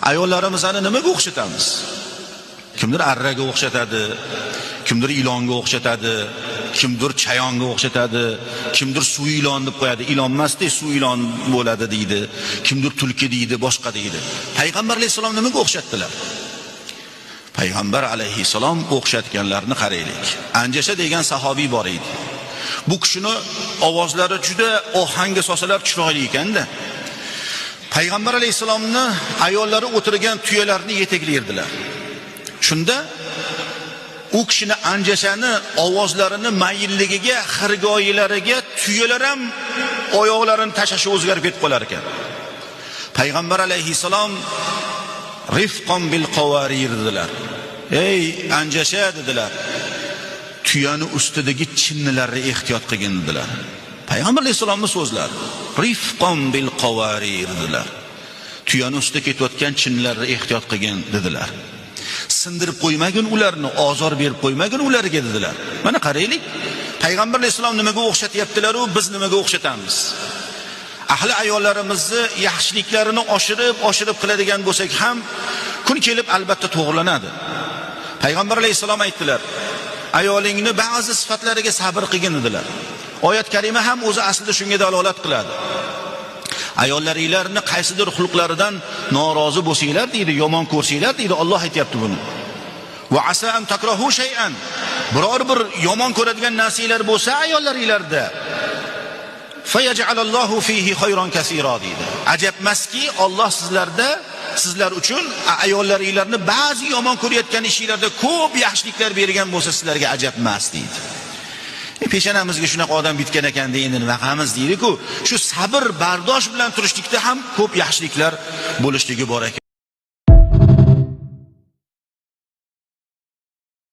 Ayollarimizni nimaga o'xshatamiz? Kimdir arraga o'xshatadi, kimdir ilonga o'xshatadi, kimdir chayonga o'xshatadi, kimdir suv ilon deb qo'yadi. Ilon emasdi, suv ilon bo'ladi deydi. Kimdir tulki deydi, boshqa deydi. Payg'ambar alayhisalom nimaga o'xshatdilar? Payg'ambar alayhisalom o'xshatganlarni qaraylik. Anjasha degan sahobiy bor edi. Bu kishini ovozlari juda ohangga solsalar chiroyli ekanda. Payg'ambar alayhisalomni ayollari o'tirgan tuyalarni yetaklaydilar. Shunda u kishini anjashani ovozlarini mayilligiga, xirgoyilariga tuyalar ham oyoqlarini tashashi o'zgarib ketib qolar ekan. Payg'ambar alayhisalom rifqon bil qawarir dedilar. Ey anjasha dedilar. Tuyani ustidagi chinnilarni ehtiyot qilgin dedilar. Payg'ambar alayhisalomning so'zlari. Rifqon bil qawarir dedilar. Tuyani ustida ketayotgan chinnilarni ehtiyot qilgin dedilar. Sindirib qo'ymagin ularni, ozor berib qo'ymagin ularga dedilar. Mana qaraylik. Payg'ambar alayhisalom nimaga o'xshatyaptilar-u, biz nimaga o'xshatamiz? Ahli ayollarimizni yaxshiliklarini oshirib qiladigan bo'lsak ham, kun kelib albatta to'g'rilanadi. Payg'ambar alayhisalom aytdilar: ayolingni ba'zi sifatlariga sabr qilgin dedilar. Oyat karima ham o'zi aslida shunga dalolat qiladi. Ayollaringlarni qaysidir xulqlaridan norozi bo'lsanglar deydi, yomon ko'rsanglar deydi, Alloh aytayapti buni. Va asa an takrahu shay'an. Biror bir yomon ko'radigan narsalar bo'lsa ayollaringlarda, fayaj'alallohu fihi khayran kaseera deydi. Ajabmaski, Alloh sizlar uchun ayollaringlarni ba'zi yomon ko'rayotgan ishinglarda ko'p yaxshiliklar bergan bo'lsa sizlarga ajab emas deydi. Peshanamizga shunaqa odam bitgan ekan endi nima qilamiz deydi-ku. Shu sabr, bardosh bilan turishlikda ham ko'p yaxshiliklar bo'lishligi bor ekan.